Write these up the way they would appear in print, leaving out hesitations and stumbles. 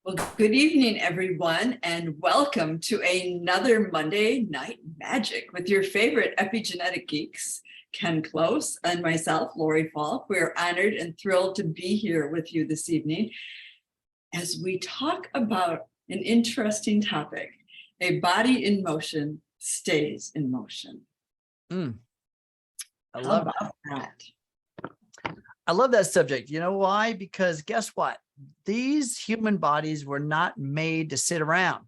Well, good evening, everyone, and welcome to another Monday Night Magic with your favorite Epigenetic Geeks, Ken Close and myself, Lori Falk. We are honored and thrilled to be here with you this evening as we talk about an interesting topic. A body in motion stays in motion. I love that. I love that subject. You know why? Because guess what? These human bodies were not made to sit around.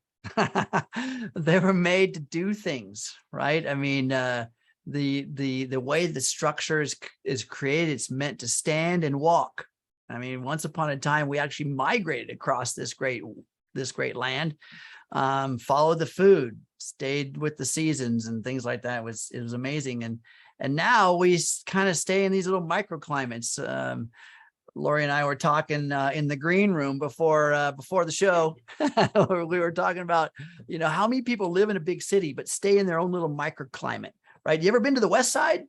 They were made to do things, right? I mean, the way the structure is created, it's meant to stand and walk. I mean, once upon a time, we actually migrated across this great land, followed the food, stayed with the seasons and things like that. It was amazing. And now we kind of stay in these little microclimates. Lori and I were talking in the green room before the show. We were talking about, how many people live in a big city but stay in their own little microclimate, right? You ever been to the West Side?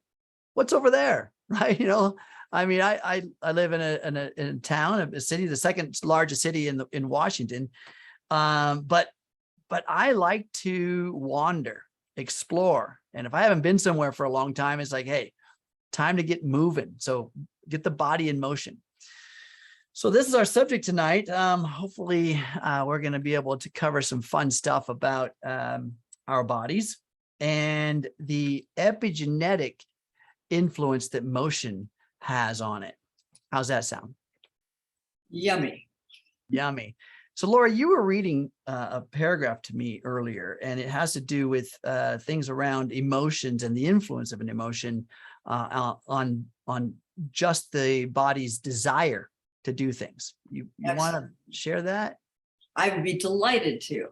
What's over there, right? I mean, I live in a town, a city, the second largest city in Washington, but I like to wander, explore, and if I haven't been somewhere for a long time, it's like, hey, time to get moving. So get the body in motion. So this is our subject tonight. Hopefully, we're going to be able to cover some fun stuff about our bodies and the epigenetic influence that motion has on it. How's that sound? Yummy. Yummy. So Laura, you were reading a paragraph to me earlier, and it has to do with things around emotions and the influence of an emotion on just the body's desire to do things. You want to share that? I would be delighted to.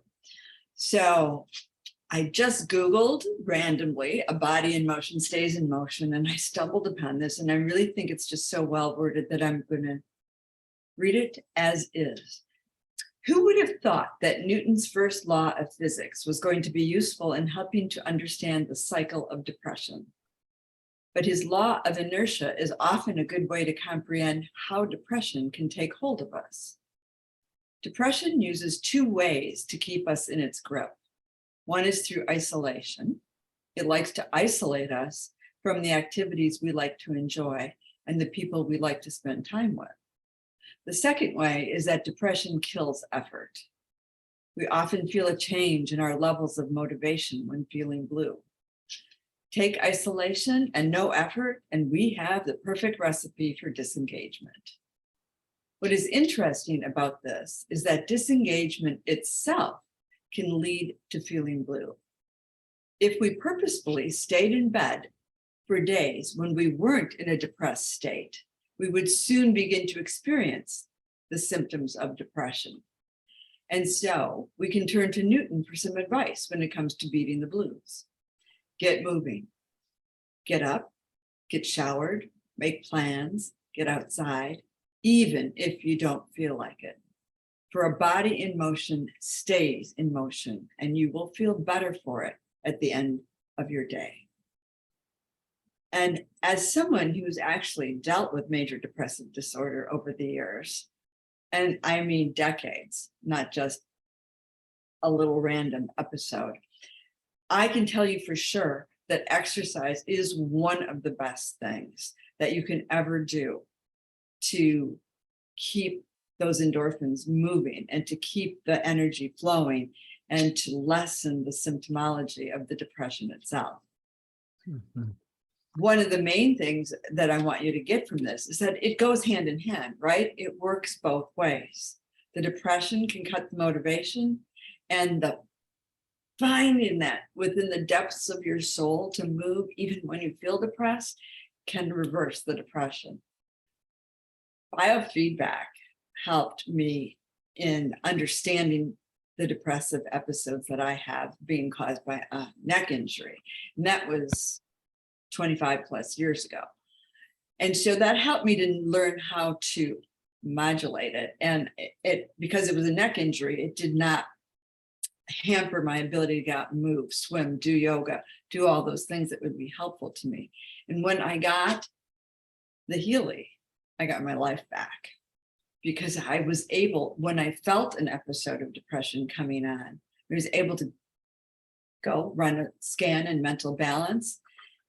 So I just Googled randomly, a body in motion stays in motion, and I stumbled upon this, and I really think it's just so well worded that I'm going to read it as is. Who would have thought that Newton's first law of physics was going to be useful in helping to understand the cycle of depression? But his law of inertia is often a good way to comprehend how depression can take hold of us. Depression uses two ways to keep us in its grip. One is through isolation. It likes to isolate us from the activities we like to enjoy and the people we like to spend time with. The second way is that depression kills effort. We often feel a change in our levels of motivation when feeling blue. Take isolation and no effort, and we have the perfect recipe for disengagement. What is interesting about this is that disengagement itself can lead to feeling blue. If we purposefully stayed in bed for days when we weren't in a depressed state, we would soon begin to experience the symptoms of depression. And so we can turn to Newton for some advice when it comes to beating the blues. Get moving, get up, get showered, make plans, get outside, even if you don't feel like it. For a body in motion stays in motion, and you will feel better for it at the end of your day. And as someone who's actually dealt with major depressive disorder over the years, and I mean decades, not just a little random episode, I can tell you for sure that exercise is one of the best things that you can ever do to keep those endorphins moving and to keep the energy flowing and to lessen the symptomology of the depression itself. Mm-hmm. One of the main things that I want you to get from this is that it goes hand in hand, right? It works both ways. The depression can cut the motivation, and the finding that within the depths of your soul to move even when you feel depressed can reverse the depression. Biofeedback helped me in understanding the depressive episodes that I have being caused by a neck injury. And that was 25 plus years ago. And so that helped me to learn how to modulate it. And it because it was a neck injury, it did not hamper my ability to get out and move, swim, do yoga, do all those things that would be helpful to me. And when I got the Healy, I got my life back because I was able, when I felt an episode of depression coming on, I was able to go run a scan in mental balance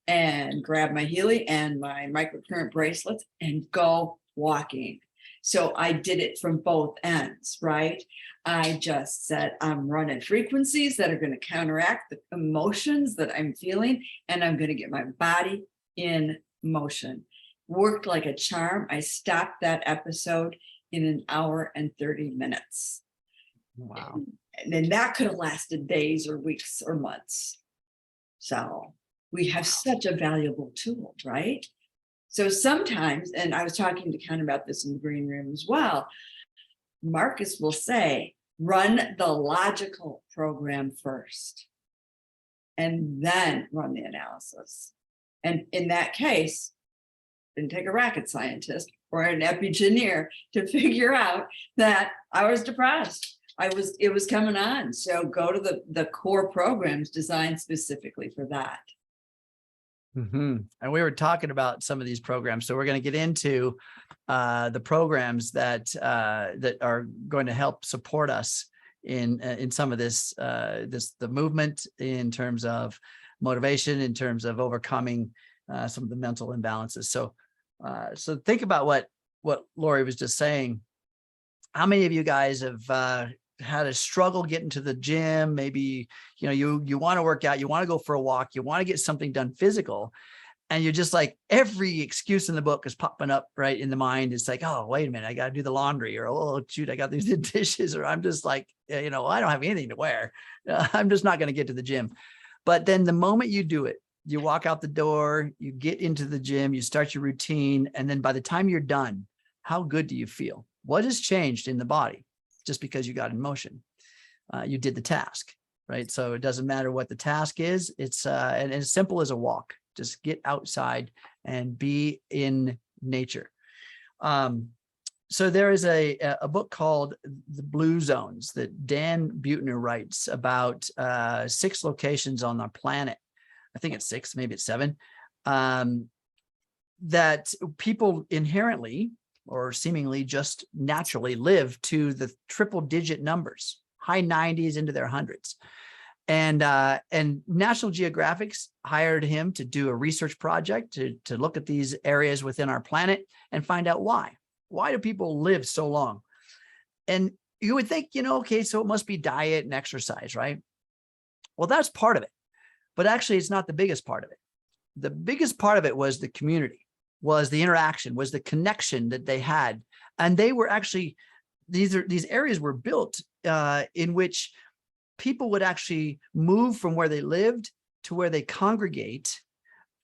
and grab my Healy and my microcurrent bracelets and go walking. So I did it from both ends, right? I just said, I'm running frequencies that are going to counteract the emotions that I'm feeling, and I'm going to get my body in motion. Worked like a charm. I stopped that episode in 1 hour and 30 minutes. Wow. And then that could have lasted days or weeks or months. So we have such a valuable tool, right? So sometimes, and I was talking to Ken about this in the green room as well, Marcus will say, run the logical program first, and then run the analysis. And in that case, didn't take a rocket scientist or an epigeneer to figure out that I was depressed. It was coming on. So go to the core programs designed specifically for that. Mm-hmm. And we were talking about some of these programs, so we're going to get into the programs that that are going to help support us in some of this the movement, in terms of motivation, in terms of overcoming some of the mental imbalances. So think about what Lori was just saying. How many of you guys have had a struggle getting to the gym? Maybe, you want to work out, you want to go for a walk, you want to get something done physical, and you're just like, every excuse in the book is popping up right in the mind. It's like, oh, wait a minute, I got to do the laundry, or, oh, shoot, I got these dishes, or I'm just like, I don't have anything to wear. I'm just not going to get to the gym. But then the moment you do it, you walk out the door, you get into the gym, you start your routine, and then by the time you're done, how good do you feel? What has changed in the body? Just because you got in motion, you did the task, right? So it doesn't matter what the task is. It's and as simple as a walk. Just get outside and be in nature. So there is a book called The Blue Zones that Dan Buettner writes about 6 locations on our planet. I think it's 6, maybe it's 7, that people inherently or seemingly just naturally live to the triple-digit numbers, high 90s into their hundreds. And National Geographic's hired him to do a research project to look at these areas within our planet and find out why. Why do people live so long? And you would think, okay, so it must be diet and exercise, right? Well, that's part of it. But actually, it's not the biggest part of it. The biggest part of it was the community, was the interaction, was the connection that they had. And they were actually, these areas were built in which people would actually move from where they lived to where they congregate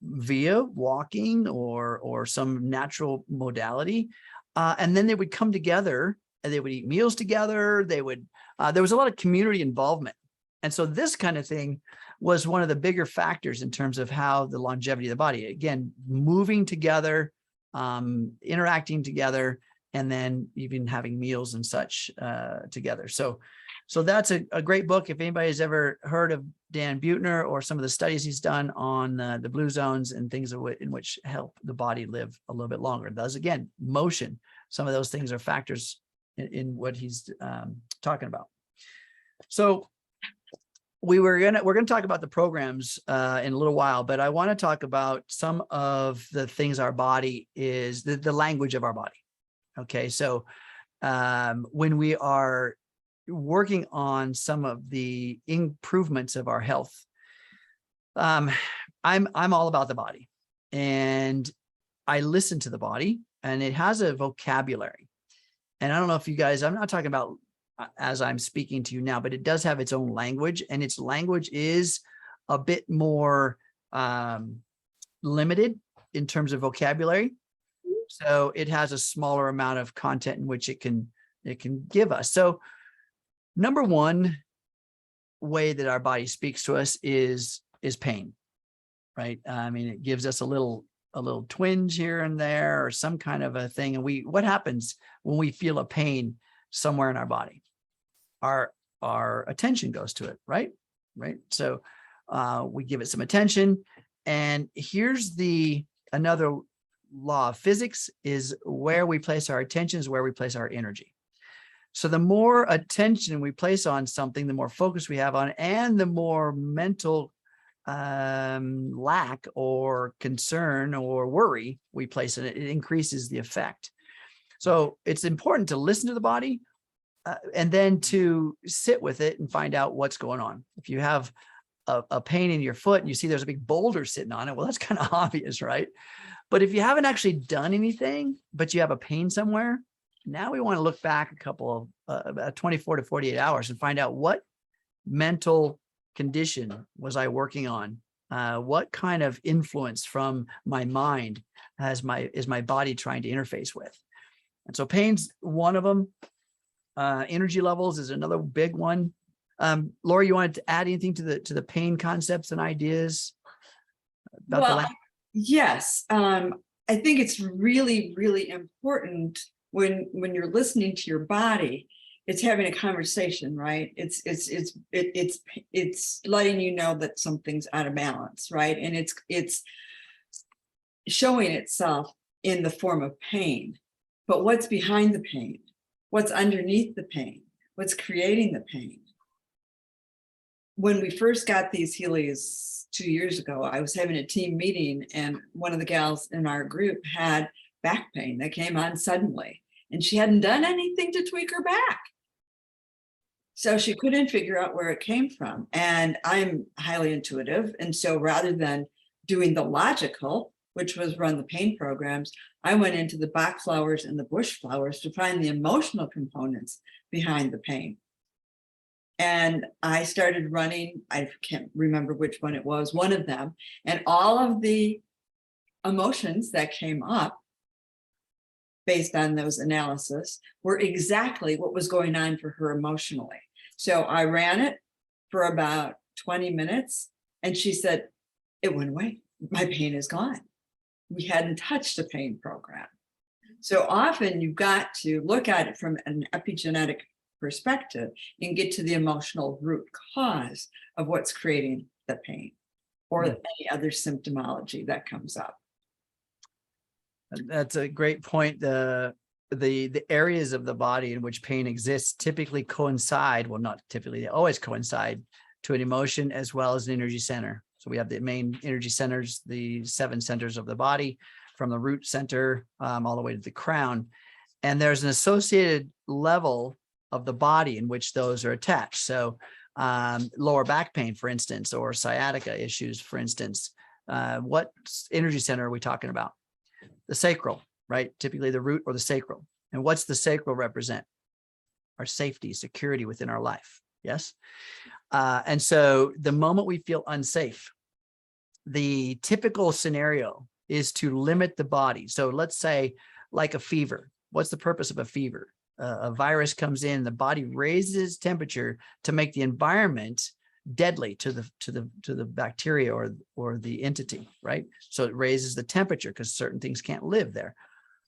via walking or some natural modality. And then they would come together and they would eat meals together. They would, there was a lot of community involvement. And so this kind of thing was one of the bigger factors in terms of how the longevity of the body, again, moving together, interacting together, and then even having meals and such together. So that's a great book. If anybody has ever heard of Dan Buettner or some of the studies he's done on the blue zones and things in which help the body live a little bit longer. Thus, again, motion. Some of those things are factors in what he's talking about. So we're gonna talk about the programs in a little while, but I want to talk about some of the things our body is, the language of our body. Okay, so when we are working on some of the improvements of our health, I'm all about the body, and I listen to the body, and it has a vocabulary. And I don't know if you guys, I'm not talking about as I'm speaking to you now, but it does have its own language, and its language is a bit more limited in terms of vocabulary. So it has a smaller amount of content in which it can give us. So number one way that our body speaks to us is pain, right? I mean, it gives us a little twinge here and there, or some kind of a thing. And what happens when we feel a pain somewhere in our body? Our attention goes to it, right? So we give it some attention. And here's another law of physics is where we place our attention is where we place our energy. So the more attention we place on something, the more focus we have on it, and the more mental lack or concern or worry we place in it, it increases the effect. So it's important to listen to the body and then to sit with it and find out what's going on. If you have a pain in your foot and you see there's a big boulder sitting on it, well, that's kind of obvious, right? But if you haven't actually done anything, but you have a pain somewhere, now we want to look back a couple of 24 to 48 hours and find out what mental condition was I working on? What kind of influence from my mind is my body trying to interface with? And so pain's one of them. Energy levels is another big one. Laura, you wanted to add anything to the pain concepts and ideas about yes. I think it's really, really important when you're listening to your body, it's having a conversation, right? It's letting you know that something's out of balance, right? And it's showing itself in the form of pain. But what's behind the pain? What's underneath the pain? What's creating the pain? When we first got these Healys 2 years ago, I was having a team meeting and one of the gals in our group had back pain that came on suddenly and she hadn't done anything to tweak her back. So she couldn't figure out where it came from. And I'm highly intuitive. And so rather than doing the logical, which was run the pain programs, I went into the Bach flowers and the bush flowers to find the emotional components behind the pain. And I started running, I can't remember which one it was, one of them, and all of the emotions that came up based on those analysis were exactly what was going on for her emotionally. So I ran it for about 20 minutes and she said, it went away. My pain is gone. We hadn't touched a pain program. So often you've got to look at it from an epigenetic perspective and get to the emotional root cause of what's creating the pain or any other symptomology that comes up. That's a great point. The areas of the body in which pain exists typically coincide, well, not typically, they always coincide to an emotion as well as an energy center. So we have the main energy centers, the 7 centers of the body, from the root center all the way to the crown. And there's an associated level of the body in which those are attached. So lower back pain, for instance, or sciatica issues, for instance, what energy center are we talking about? The sacral, right? Typically the root or the sacral. And what's the sacral represent? Our safety, security within our life. Yes. And so the moment we feel unsafe, the typical scenario is to limit the body. So let's say like a fever. What's the purpose of a fever? A virus comes in, the body raises temperature to make the environment deadly to the bacteria or the entity, right? So it raises the temperature because certain things can't live there.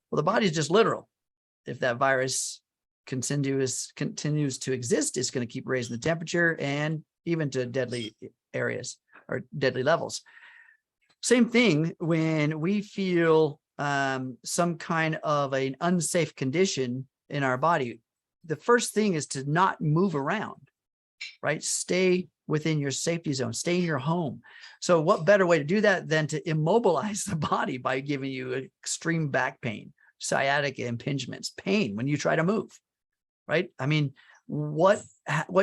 Well, the body is just literal. If that virus continues to exist, it's going to keep raising the temperature and even to deadly areas or deadly levels. Same thing when we feel some kind of an unsafe condition in our body. The first thing is to not move around, right? Stay within your safety zone, stay in your home. So what better way to do that than to immobilize the body by giving you extreme back pain, sciatica impingements, pain when you try to move, right? I mean, what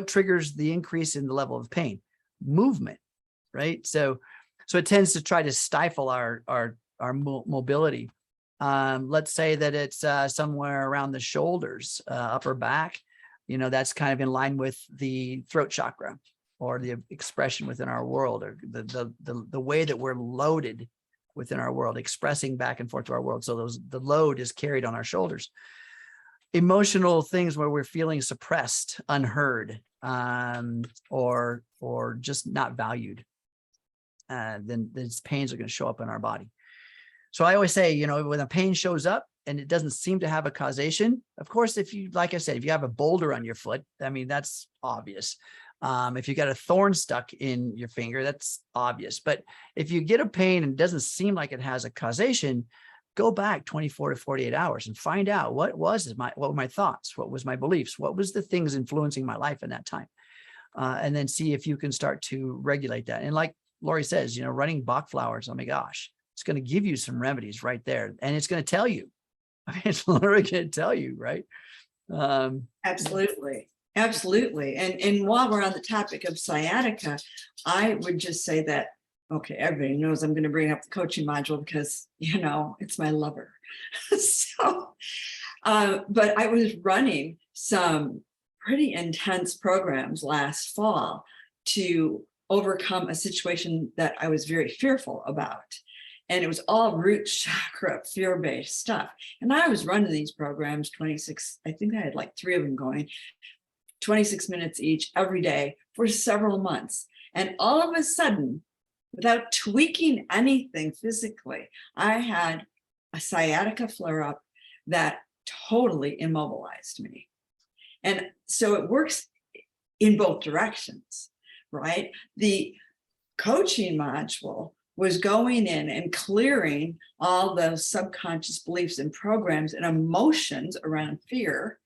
triggers the increase in the level of pain? Movement, right? So it tends to try to stifle our mobility. Let's say that it's somewhere around the shoulders, upper back, that's kind of in line with the throat chakra or the expression within our world, or the way that we're loaded within our world, expressing back and forth to our world. So the load is carried on our shoulders. Emotional things where we're feeling suppressed, unheard, or just not valued, then these pains are going to show up in our body. So I always say, when a pain shows up and it doesn't seem to have a causation, of course, like I said, if you have a boulder on your foot, I mean, that's obvious. If you got a thorn stuck in your finger, that's obvious. But if you get a pain and it doesn't seem like it has a causation, go back 24 to 48 hours and find out what were my thoughts, what was my beliefs, what was the things influencing my life in that time, and then see if you can start to regulate that. And like Lori says, running Bach flowers, oh my gosh, it's going to give you some remedies right there, and it's going to tell you. I mean, it's literally going to tell you, right? Absolutely. Absolutely. And while we're on the topic of sciatica, I would just say that, okay, everybody knows I'm going to bring up the coaching module because, it's my lover. So, but I was running some pretty intense programs last fall to overcome a situation that I was very fearful about. And it was all root chakra, fear-based stuff. And I was running these programs 26, I think I had like 3 of them going, 26 minutes each every day for several months. And all of a sudden, without tweaking anything physically, I had a sciatica flare-up that totally immobilized me. And so it works in both directions, right? The coaching module was going in and clearing all those subconscious beliefs and programs and emotions around fear.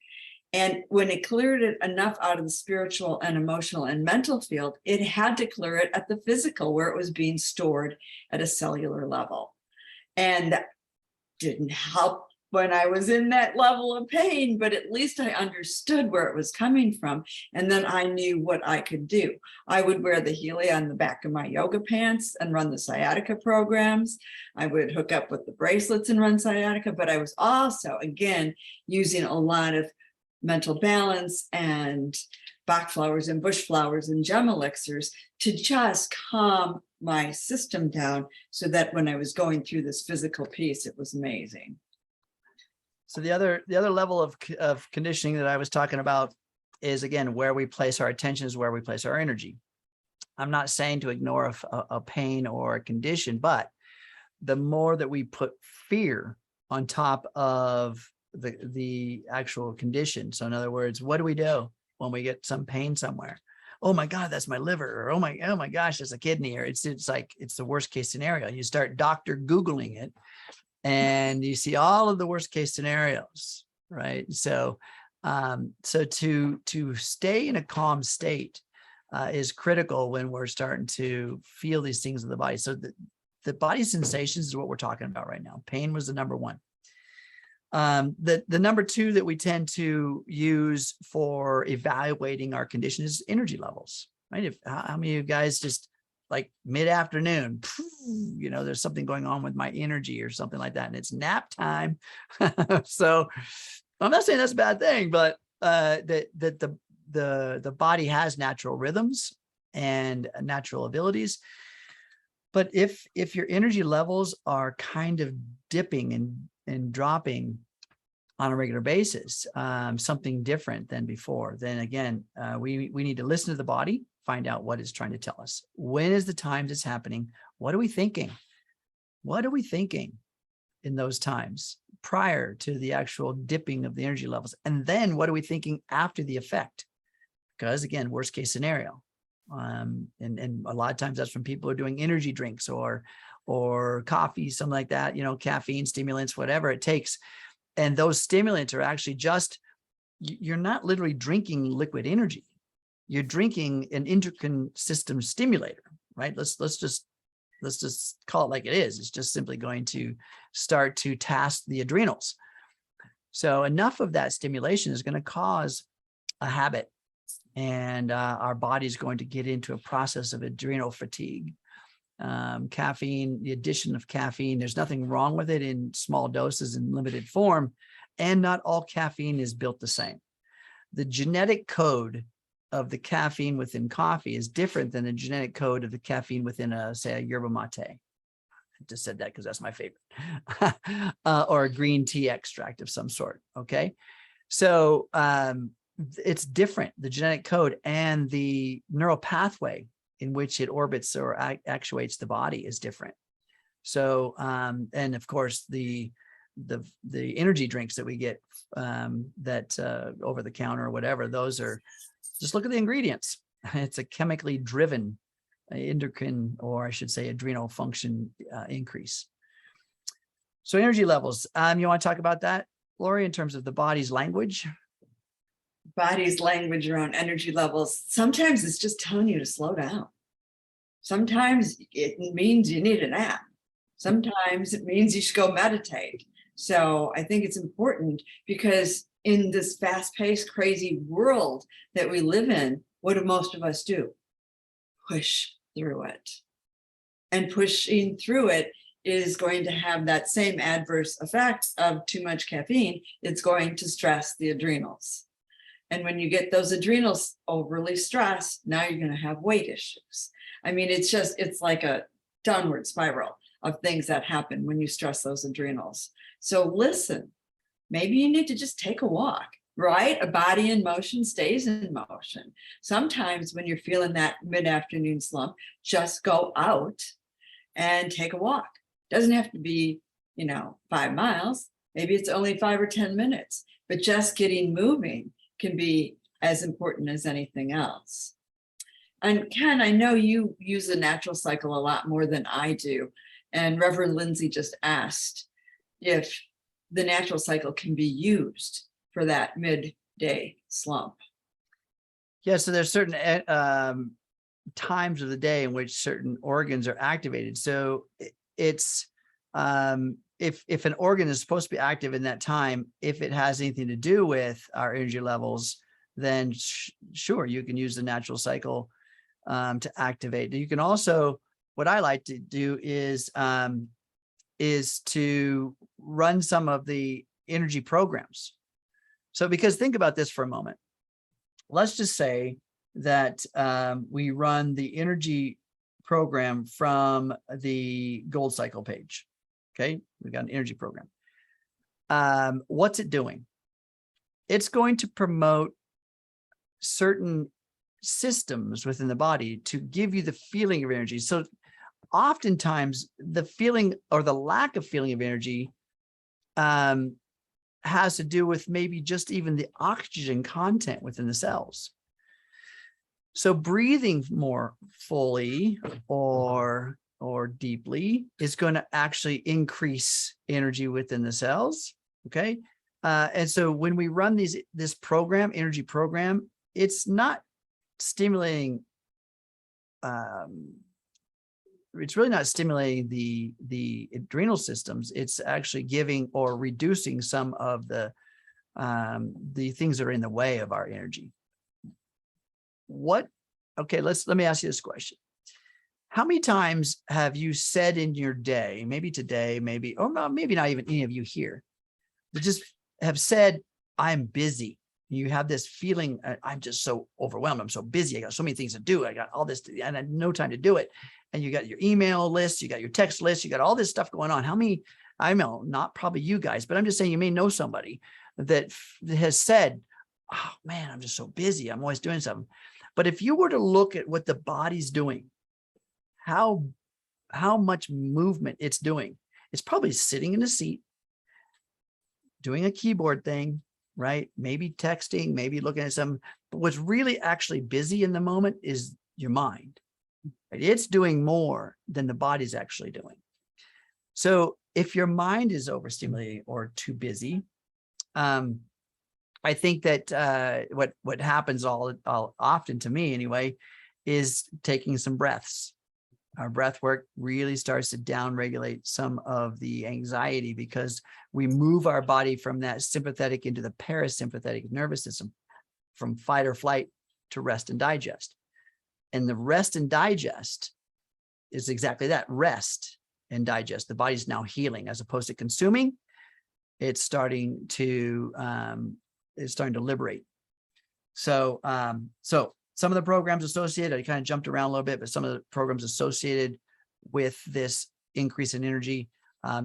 And when it cleared it enough out of the spiritual and emotional and mental field, it had to clear it at the physical, where it was being stored at a cellular level. And that didn't help when I was in that level of pain, but at least I understood where it was coming from. And then I knew what I could do. I would wear the Healy on the back of my yoga pants and run the sciatica programs. I would hook up with the bracelets and run sciatica, but I was also, again, using a lot of mental balance and Bach flowers and bush flowers and gem elixirs to just calm my system down so that when I was going through this physical piece, it was amazing. So the other level of conditioning that I was talking about is, again, where we place our attention is where we place our energy. I'm not saying to ignore a pain or a condition, but the more that we put fear on top of the actual condition. So in other words, what do we do when we get some pain somewhere? Oh my God, that's my liver, or oh my gosh, that's a kidney, or it's like, it's the worst case scenario. You start Dr. Googling it, and you see all of the worst case scenarios, right? So, so to stay in a calm state is critical when we're starting to feel these things in the body. So the body sensations is what we're talking about right now. Pain was the number one. The number two that we tend to use for evaluating our condition is energy levels, right? How many of you guys just like mid-afternoon, there's something going on with my energy or something like that, and it's nap time. So I'm not saying that's a bad thing, but that the body has natural rhythms and natural abilities. But if your energy levels are kind of dipping and dropping on a regular basis, something different than before, then again, we need to listen to the body, find out what it's trying to tell us. When is the times it's happening? What are we thinking? What are we thinking in those times prior to the actual dipping of the energy levels? And then what are we thinking after the effect? Because again, worst case scenario. And a lot of times that's when people are doing energy drinks or coffee, something like that, caffeine, stimulants, whatever it takes. And those stimulants are actually just, you're not literally drinking liquid energy. You're drinking an endocrine system stimulator, right? Let's just call it like it is. It's just simply going to start to task the adrenals. So enough of that stimulation is going to cause a habit, and our body is going to get into a process of adrenal fatigue. Caffeine, the addition of caffeine, there's nothing wrong with it in small doses in limited form, and not all caffeine is built the same. The genetic code of the caffeine within coffee is different than the genetic code of the caffeine within say a yerba mate. I just said that because that's my favorite. Or a green tea extract of some sort. Okay. So it's different. The genetic code and the neural pathway in which it orbits or actuates the body is different. So, and of course, the energy drinks that we get that over the counter or whatever, those are, just look at the ingredients. It's a chemically driven endocrine, or I should say adrenal function increase. So energy levels, you want to talk about that, Lori, in terms of the body's language? Body's language around energy levels. Sometimes it's just telling you to slow down. Sometimes it means you need a nap. Sometimes it means you should go meditate. So I think it's important because in this fast-paced, crazy world that we live in, what do most of us do? Push through it. And pushing through it is going to have that same adverse effect of too much caffeine. It's going to stress the adrenals. And when you get those adrenals overly stressed, now you're going to have weight issues. I mean, it's like a downward spiral of things that happen when you stress those adrenals. So listen, maybe you need to just take a walk, right? A body in motion stays in motion. Sometimes when you're feeling that mid-afternoon slump, just go out and take a walk. Doesn't have to be, 5 miles. Maybe it's only 5 or 10 minutes, but just getting moving can be as important as anything else. And Ken, I know you use the natural cycle a lot more than I do. And Reverend Lindsay just asked if the natural cycle can be used for that midday slump. Yeah, so there's certain times of the day in which certain organs are activated. So it's if an organ is supposed to be active in that time, if it has anything to do with our energy levels, then sure, you can use the natural cycle to activate. You can also, what I like to do is to run some of the energy programs. So because think about this for a moment. Let's just say that we run the energy program from the gold cycle page. Okay, we've got an energy program. What's it doing? It's going to promote certain systems within the body to give you the feeling of energy. So oftentimes the feeling or the lack of feeling of energy has to do with maybe just even the oxygen content within the cells. So breathing more fully or deeply is going to actually increase energy within the cells. Okay. And so when we run this program, energy program, it's not stimulating, it's really not stimulating the adrenal systems. It's actually giving or reducing some of the things that are in the way of our energy. Okay, let me ask you this question. How many times have you said in your day, maybe today, maybe, or maybe not even any of you here, but just have said, I'm busy. You have this feeling, I'm just so overwhelmed. I'm so busy. I got so many things to do. I got all this, and I have no time to do it. And you got your email list, you got your text list, you got all this stuff going on. How many, I know, not probably you guys, but I'm just saying you may know somebody that has said, oh man, I'm just so busy. I'm always doing something. But if you were to look at what the body's doing, how much movement it's doing, it's probably sitting in a seat, doing a keyboard thing, right? Maybe texting, maybe looking at some, but what's really actually busy in the moment is your mind. Right? It's doing more than the body's actually doing. So if your mind is overstimulated or too busy, I think that what happens all often to me anyway, is taking some breaths. Our breath work really starts to downregulate some of the anxiety because we move our body from that sympathetic into the parasympathetic nervous system, from fight or flight to rest and digest. And the rest and digest is exactly that, rest and digest. The body's now healing as opposed to consuming. It's starting to liberate. So, some of the programs associated, I kind of jumped around a little bit, but some of the programs associated with this increase in energy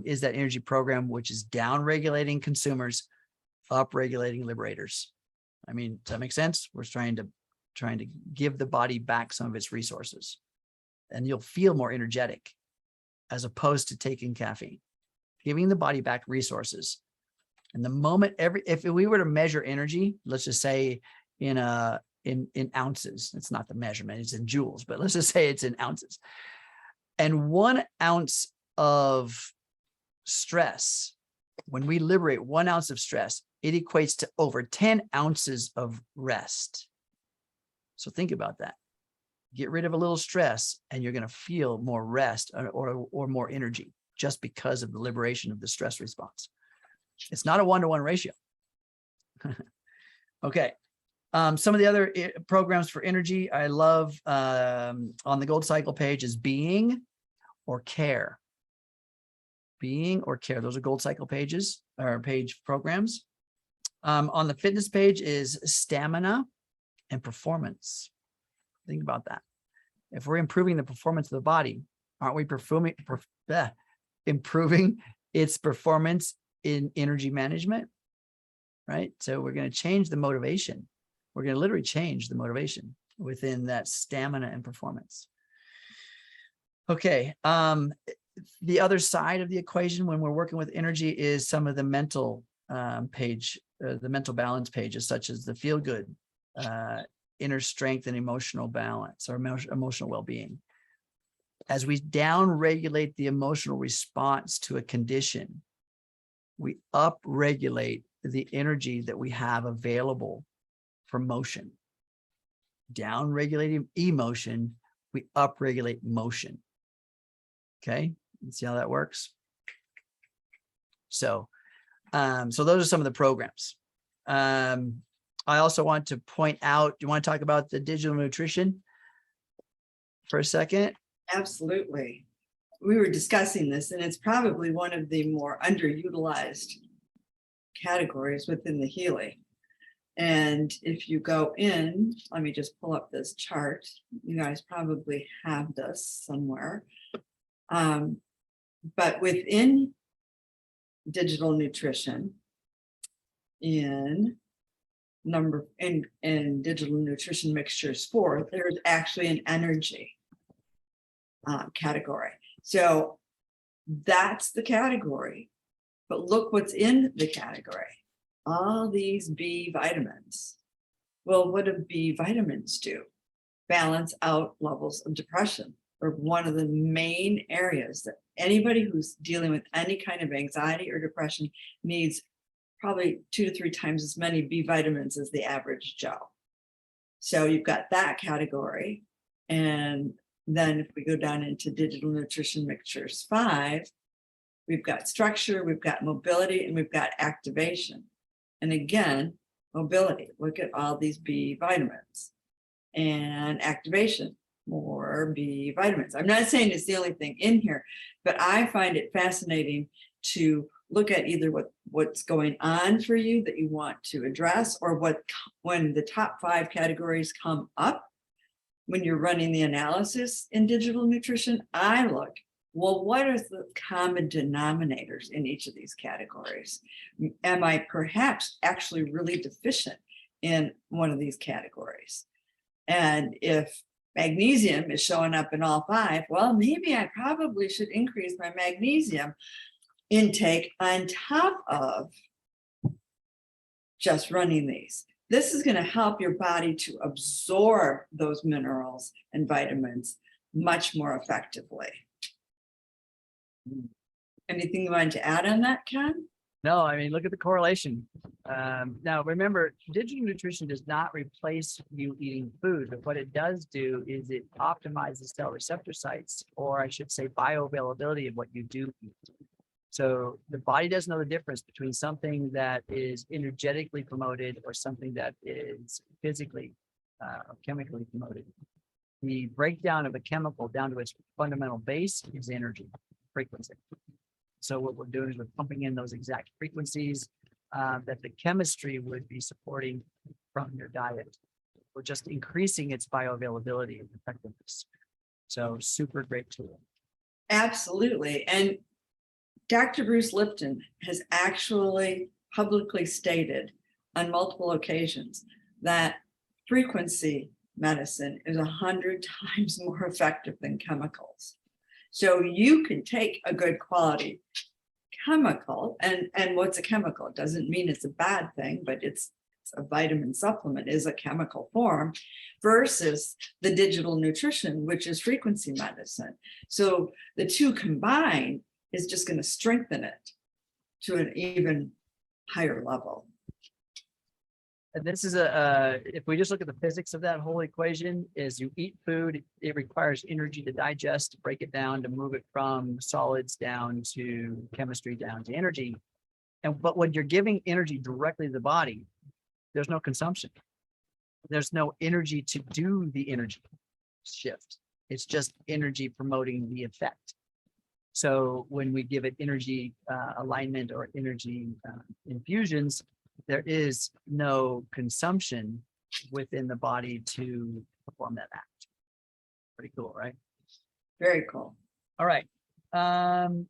is that energy program, which is down regulating consumers, up regulating liberators. I mean, does that make sense? We're trying to give the body back some of its resources, and you'll feel more energetic as opposed to taking caffeine, giving the body back resources. And the moment if we were to measure energy, let's just say in ounces, it's not the measurement, it's in joules, but let's just say it's in ounces. And 1 ounce of stress, when we liberate 1 ounce of stress, it equates to over 10 ounces of rest. So think about that. Get rid of a little stress and you're going to feel more rest or more energy just because of the liberation of the stress response. It's not a 1-to-1 ratio. Okay. Some of the other programs for energy I love on the Gold Cycle page is being or care. Being or care. Those are Gold Cycle pages or page programs. On the fitness page is stamina and performance. Think about that. If we're improving the performance of the body, aren't we improving its performance in energy management? Right? So we're going to change the motivation. We're going to literally change the motivation within that stamina and performance. Okay. The other side of the equation when we're working with energy is some of the mental the mental balance pages, such as the feel good, inner strength and emotional balance or emotional well-being. As we down-regulate the emotional response to a condition, we up-regulate the energy that we have available for motion. Down-regulating emotion, we up-regulate motion. Okay, you see how that works? So those are some of the programs. I also want to point out, do you want to talk about the digital nutrition for a second? Absolutely. We were discussing this, and it's probably one of the more underutilized categories within the Healy. And if you go in, let me just pull up this chart. You guys probably have this somewhere. But within digital nutrition, in digital nutrition mixtures 4, there's actually an energy category. So that's the category. But look what's in the category. All these B vitamins. Well, what do B vitamins do? Balance out levels of depression, or one of the main areas that anybody who's dealing with any kind of anxiety or depression needs probably 2 to 3 times as many B vitamins as the average Joe. So you've got that category. And then if we go down into digital nutrition mixtures 5, we've got structure, we've got mobility, and we've got activation. And again, mobility, look at all these B vitamins. And activation, more B vitamins. I'm not saying it's the only thing in here, but I find it fascinating to look at either what's going on for you that you want to address, or when the top 5 categories come up, when you're running the analysis in digital nutrition, I look, well, what are the common denominators in each of these categories? Am I perhaps actually really deficient in one of these categories? And if magnesium is showing up in all 5, well, maybe I probably should increase my magnesium intake on top of just running these. This is going to help your body to absorb those minerals and vitamins much more effectively. Anything you wanted to add on that, Ken? No, I mean, look at the correlation. Now, remember, digital nutrition does not replace you eating food, but what it does do is it optimizes cell receptor sites, or I should say bioavailability of what you do eat. So the body doesn't know the difference between something that is energetically promoted or something that is physically or chemically promoted. The breakdown of a chemical down to its fundamental base is energy, frequency. So what we're doing is we're pumping in those exact frequencies that the chemistry would be supporting from your diet. We're just increasing its bioavailability and effectiveness. So super great tool. Absolutely. And Dr. Bruce Lipton has actually publicly stated on multiple occasions that frequency medicine is 100 times more effective than chemicals. So you can take a good quality chemical, and what's a chemical? It doesn't mean it's a bad thing, but it's a vitamin supplement is a chemical form, versus the digital nutrition, which is frequency medicine. So the two combined is just going to strengthen it to an even higher level. And this is if we just look at the physics of that whole equation, is you eat food, it requires energy to digest, to break it down, to move it from solids down to chemistry, down to energy. But when you're giving energy directly to the body, there's no consumption. There's no energy to do the energy shift. It's just energy promoting the effect. So when we give it energy alignment or energy infusions, there is no consumption within the body to perform that act. Pretty cool, right? Very cool. All right.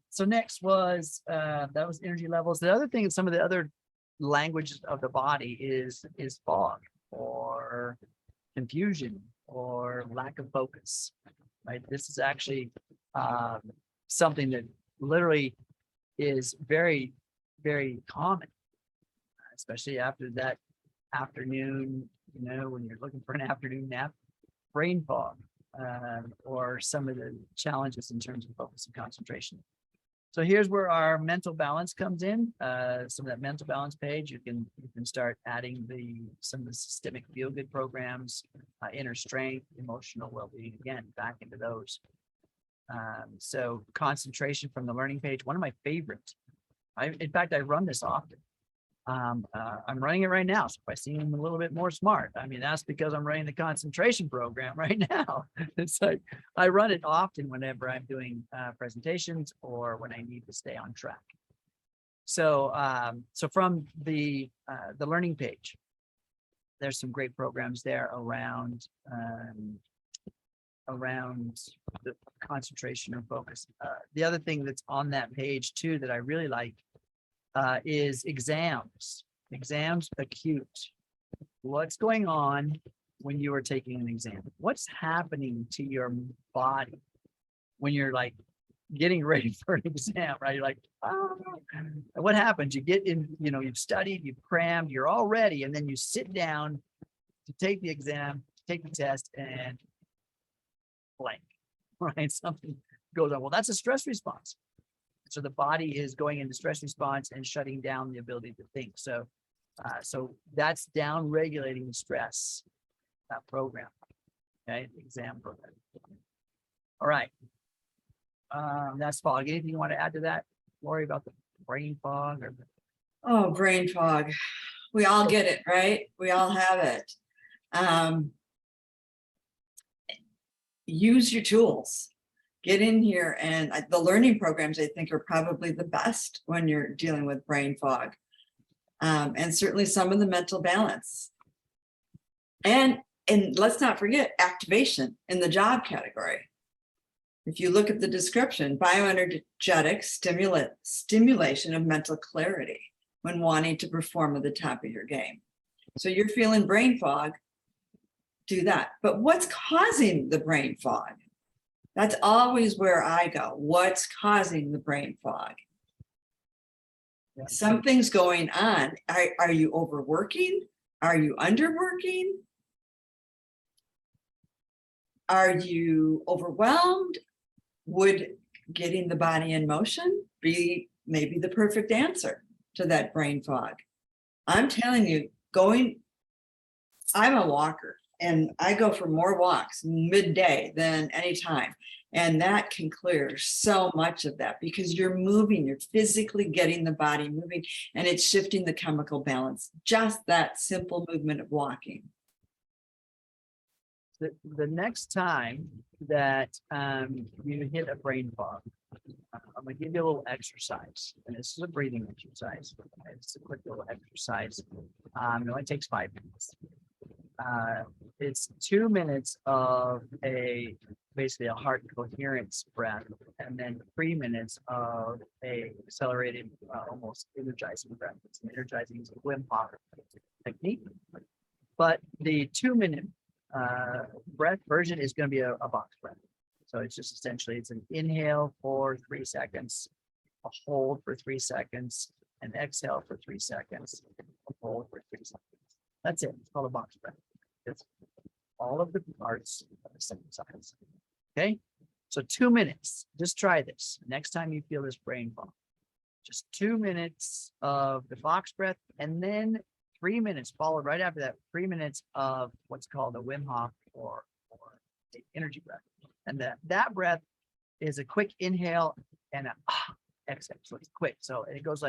So next was that was energy levels. The other thing, some of the other languages of the body is fog or confusion or lack of focus. Right. This is actually something that literally is very, very common, especially after that afternoon, when you're looking for an afternoon nap, brain fog, or some of the challenges in terms of focus and concentration. So here's where our mental balance comes in. Some of that mental balance page, you can start adding some of the systemic feel-good programs, inner strength, emotional well-being, again, back into those. So concentration from the learning page, one of my favorites. In fact, I run this often. I'm running it right now. So if I seem a little bit more smart, that's because I'm running the concentration program right now. It's like I run it often whenever I'm doing presentations or when I need to stay on track. So from the learning page, there's some great programs there around the concentration or focus. The other thing that's on that page too that I really like is exams acute. What's going on when you are taking an exam? What's happening to your body when you're like getting ready for an exam, right? You're like, oh. What happens? You get in, you've studied, you've crammed, you're all ready, and then you sit down to take the exam, take the test, and blank, right? Something goes on. Well, that's a stress response. So the body is going into stress response and shutting down the ability to think. So that's down regulating the stress, that program, okay, exam program. All right. That's fog. Anything you want to add to that, Lori, about the brain fog? Oh, brain fog. We all get it, right? We all have it. Use your tools. Get in here, and the learning programs, I think, are probably the best when you're dealing with brain fog. And certainly some of the mental balance. And let's not forget activation in the job category. If you look at the description, bioenergetic stimulation of mental clarity when wanting to perform at the top of your game. So you're feeling brain fog, do that. But what's causing the brain fog? That's always where I go. What's causing the brain fog? Yeah. Something's going on. Are you overworking? Are you underworking? Are you overwhelmed? Would getting the body in motion be maybe the perfect answer to that brain fog? I'm telling you, I'm a walker. And I go for more walks midday than anytime. And that can clear so much of that because you're moving, you're physically getting the body moving, and it's shifting the chemical balance. Just that simple movement of walking. The next time that you hit a brain fog, I'm going to give you a little exercise. And this is a breathing exercise. It's a quick little exercise. It only takes 5 minutes. It's 2 minutes of basically a heart coherence breath, and then 3 minutes of a accelerated, almost energizing breath. It's an energizing Wim Hof technique, but the 2 minute breath version is going to be a box breath. So it's just essentially, it's an inhale for 3 seconds, a hold for 3 seconds, an exhale for 3 seconds, a hold for 3 seconds. That's it. It's called a box breath. It's all of the parts of the same size. Okay. So 2 minutes, just try this. Next time you feel this brain fog, just 2 minutes of the fox breath, and then 3 minutes followed right after that, 3 minutes of what's called a Wim Hof or the energy breath. And that breath is a quick inhale and a exhale. So it's quick. So it goes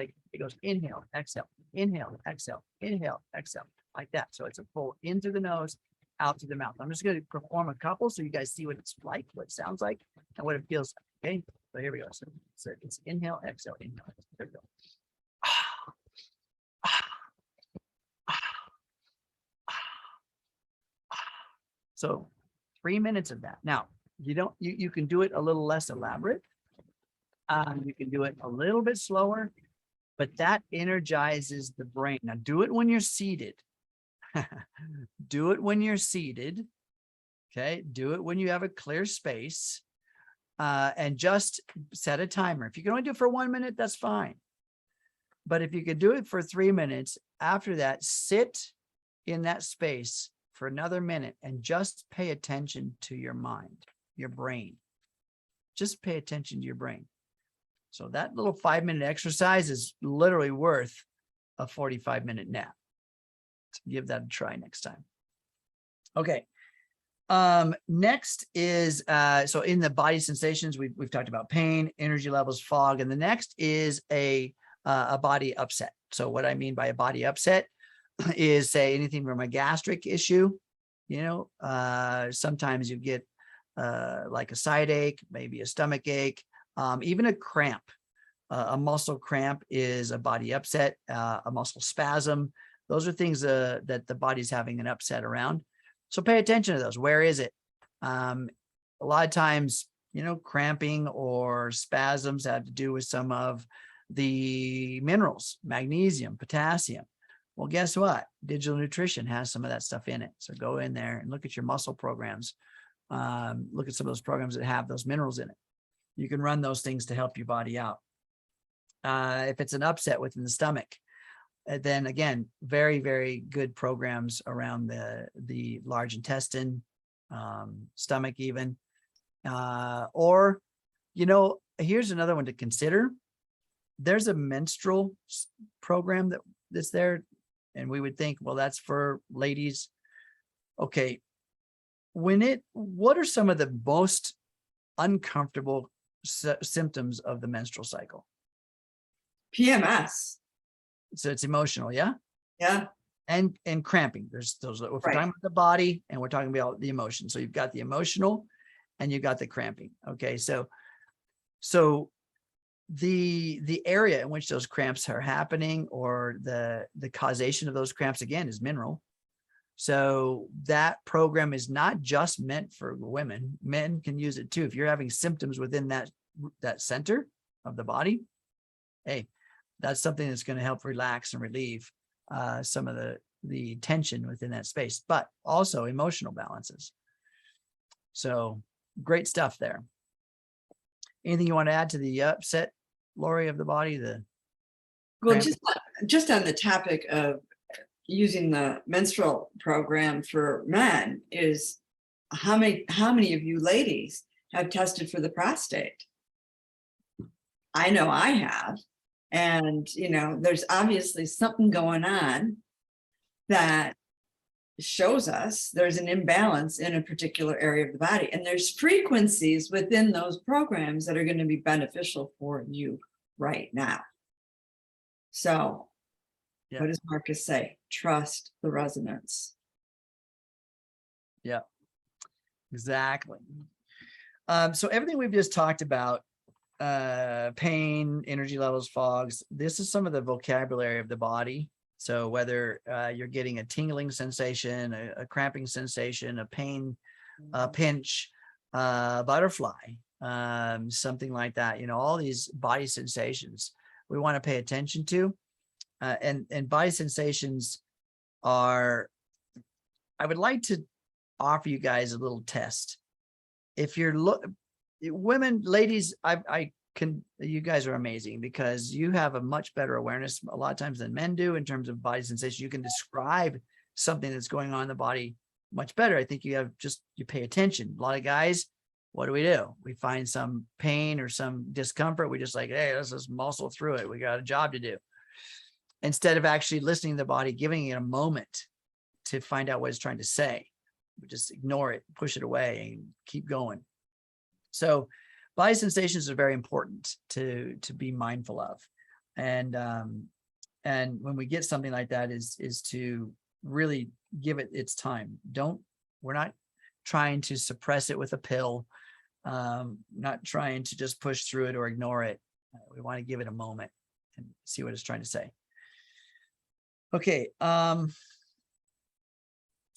inhale, exhale, inhale, exhale, inhale, exhale, like that. So it's a full in through the nose, out through the mouth. I'm just going to perform a couple so you guys see what it's like, what it sounds like, and what it feels like. Okay. So here we go. So it's inhale, exhale, inhale, exhale. There we go. So 3 minutes of that. Now, you can do it a little less elaborate. You can do it a little bit slower, but that energizes the brain. Now do it when you're seated. Do it when you're seated. Okay. Do it when you have a clear space, and just set a timer. If you can only do it for 1 minute, that's fine. But if you could do it for 3 minutes, after that, sit in that space for another minute and just pay attention to your mind, your brain. Just pay attention to your brain. So that little 5-minute exercise is literally worth a 45-minute nap. So give that a try next time. Okay. Next is, so in the body sensations, we've talked about pain, energy levels, fog, and the next is a body upset. So what I mean by a body upset is, say, anything from a gastric issue, sometimes you get like a side ache, maybe a stomach ache, even a cramp. A muscle cramp is a body upset, a muscle spasm. Those are things that the body's having an upset around. So pay attention to those. Where is it? A lot of times, cramping or spasms have to do with some of the minerals, magnesium, potassium. Well, guess what? Digital nutrition has some of that stuff in it. So go in there and look at your muscle programs. Look at some of those programs that have those minerals in it. You can run those things to help your body out. If it's an upset within the stomach, then again, very, very good programs around the large intestine, stomach even. Or, here's another one to consider. There's a menstrual program that's there, and we would think, well, that's for ladies. Okay. What are some of the most uncomfortable symptoms of the menstrual cycle? PMS. So it's emotional, yeah? Yeah. And cramping. There's those, if we're talking about the body and we're talking about the emotion. So you've got the emotional and you've got the cramping. Okay. So the area in which those cramps are happening, or the causation of those cramps, again, is mineral. So that program is not just meant for women. Men can use it too. If you're having symptoms within that center of the body, hey, that's something that's going to help relax and relieve some of the tension within that space, but also emotional balances. So great stuff there. Anything you want to add to the upset, Lori, of the body? Well, just on the topic of using the menstrual program for men, is how many of you ladies have tested for the prostate? I know I have. And, there's obviously something going on that shows us there's an imbalance in a particular area of the body. And there's frequencies within those programs that are going to be beneficial for you right now. So what does Marcus say? Trust the resonance. Yeah, exactly. So everything we've just talked about, pain, energy levels, fogs, this is some of the vocabulary of the body. So whether you're getting a tingling sensation, a cramping sensation, a pain, a pinch, butterfly, something like that, all these body sensations we want to pay attention to. And body sensations are, I would like to offer you guys a little test. If you're women, ladies, you guys are amazing because you have a much better awareness a lot of times than men do in terms of body sensation. You can describe something that's going on in the body much better. I think you pay attention. A lot of guys, what do? We find some pain or some discomfort. We just like, hey, let's just muscle through it. We got a job to do. Instead of actually listening to the body, giving it a moment to find out what it's trying to say. We just ignore it, push it away, and keep going. So body sensations are very important to be mindful of. And when we get something like that is to really give it its time. We're not trying to suppress it with a pill, not trying to just push through it or ignore it. We want to give it a moment and see what it's trying to say. Okay.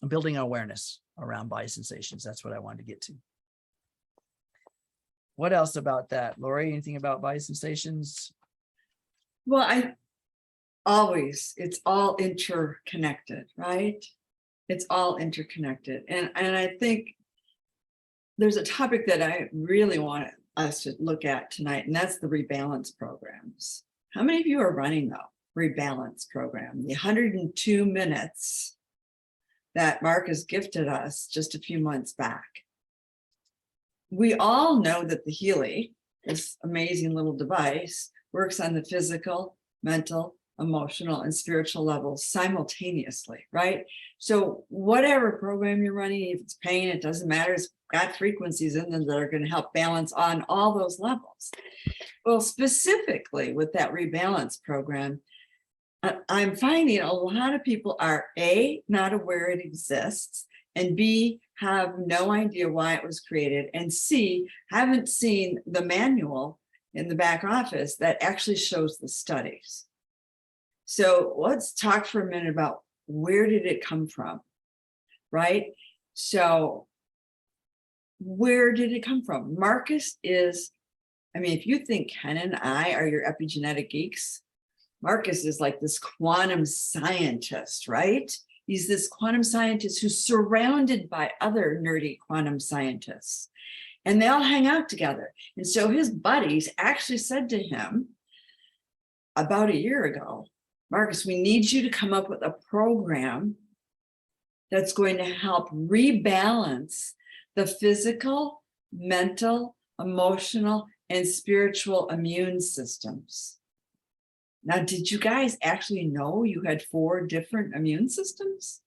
Building awareness around body sensations. That's what I wanted to get to. What else about that? Lori, anything about body sensations? Well, it's all interconnected, right? It's all interconnected. And I think there's a topic that I really want us to look at tonight, and that's the rebalance programs. How many of you are running the rebalance program? The 102 minutes that Mark has gifted us just a few months back. We all know that the Healy, this amazing little device, works on the physical, mental, emotional, and spiritual levels simultaneously, right? So whatever program you're running, if it's pain, it doesn't matter. It's got frequencies in them that are going to help balance on all those levels. Well, specifically with that rebalance program, I'm finding a lot of people are A, not aware it exists, and B, have no idea why it was created, and C, haven't seen the manual in the back office that actually shows the studies. So let's talk for a minute about where did it come from, right? So where did it come from? Marcus is, if you think Ken and I are your epigenetic geeks, Marcus is like this quantum scientist, right? He's this quantum scientist who's surrounded by other nerdy quantum scientists, and they all hang out together. And so his buddies actually said to him about a year ago, Marcus, we need you to come up with a program that's going to help rebalance the physical, mental, emotional, and spiritual immune systems. Now, did you guys actually know you had 4 different immune systems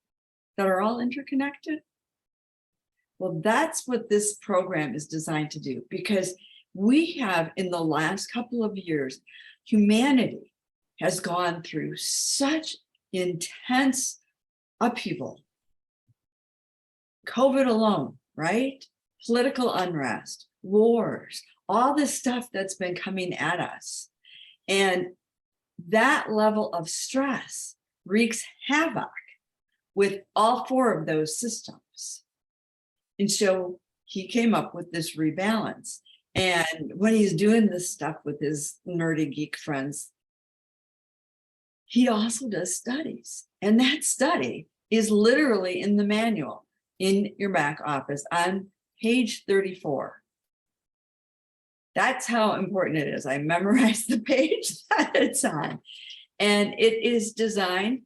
that are all interconnected? Well, that's what this program is designed to do, because we have, in the last couple of years, humanity has gone through such intense upheaval. COVID alone, right? Political unrest, wars, all this stuff that's been coming at us. And that level of stress wreaks havoc with all 4 of those systems. And so he came up with this rebalance. And when he's doing this stuff with his nerdy geek friends, he also does studies. And that study is literally in the manual in your back office on page 34. That's how important it is. I memorized the page that it's on. And it is designed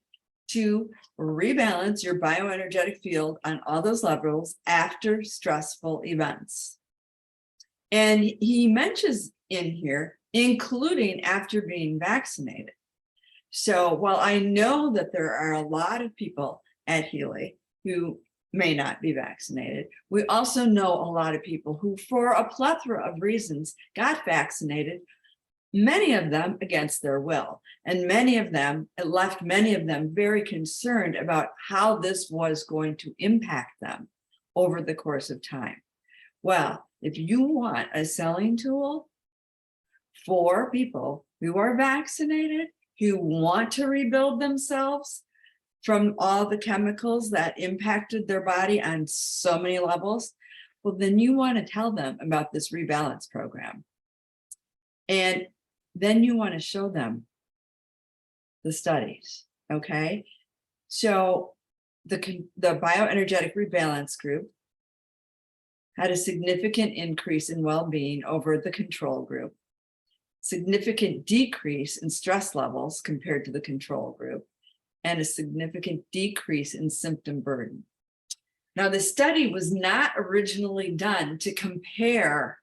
to rebalance your bioenergetic field on all those levels after stressful events. And he mentions in here, including after being vaccinated. So while I know that there are a lot of people at Healy who may not be vaccinated, we also know a lot of people who, for a plethora of reasons, got vaccinated, many of them against their will. And it left many of them very concerned about how this was going to impact them over the course of time. Well, if you want a selling tool for people who are vaccinated, who want to rebuild themselves from all the chemicals that impacted their body on so many levels, well, then you want to tell them about this rebalance program. And then you want to show them the studies, okay? So the bioenergetic rebalance group had a significant increase in well-being over the control group, significant decrease in stress levels compared to the control group, and a significant decrease in symptom burden. Now, the study was not originally done to compare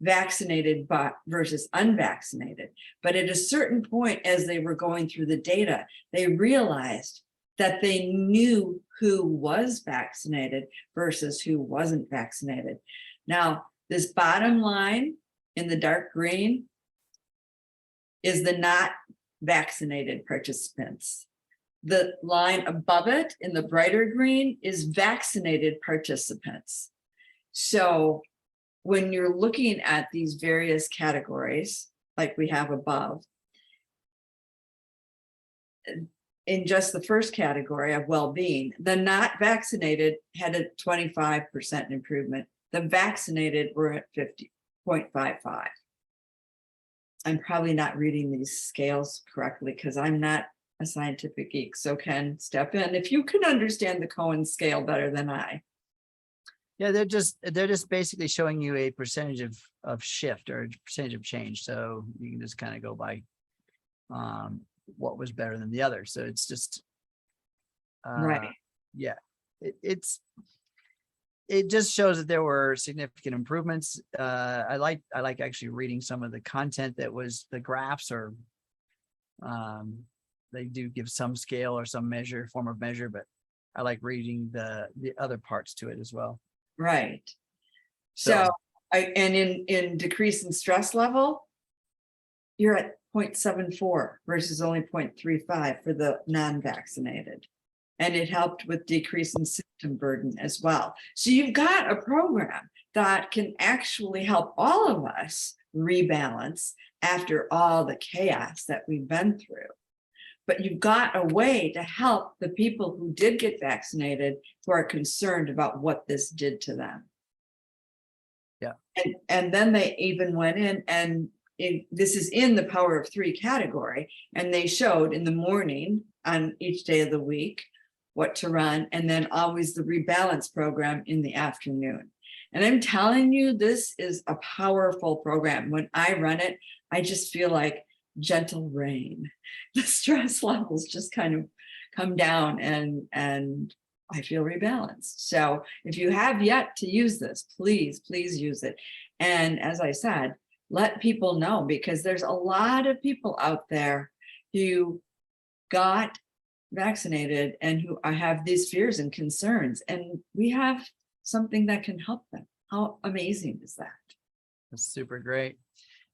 vaccinated versus unvaccinated, but at a certain point, as they were going through the data, they realized that they knew who was vaccinated versus who wasn't vaccinated. Now, this bottom line in the dark green is the not vaccinated participants. The line above it in the brighter green is vaccinated participants. So when you're looking at these various categories, like we have above, in just the first category of well-being, the not vaccinated had a 25% improvement. The vaccinated were at 50.55. I'm probably not reading these scales correctly because I'm not a scientific geek. So Ken, step in if you can understand the Cohen scale better than I. Yeah, they're just basically showing you a percentage of shift or percentage of change. So you can just kind of go by what was better than the other. So it's just Right. Yeah, it just shows that there were significant improvements. I like actually reading some of the content that was the graphs, or they do give some scale or some form of measure, but I like reading the other parts to it as well. Right. So and in decrease in stress level, you're at 0.74 versus only 0.35 for the non-vaccinated. And it helped with decrease in symptom burden as well. So you've got a program that can actually help all of us rebalance after all the chaos that we've been through. But you've got a way to help the people who did get vaccinated, who are concerned about what this did to them. Yeah. And then they even went in and this is in the Power of 3 category, and they showed in the morning on each day of the week what to run, and then always the rebalance program in the afternoon. And I'm telling you, this is a powerful program. When I run it, I just feel like gentle rain. The stress levels just kind of come down and I feel rebalanced. So if you have yet to use this, please use it. And as I said, let people know, because there's a lot of people out there who got vaccinated and who have these fears and concerns, and we have something that can help them. How amazing is that? That's super great.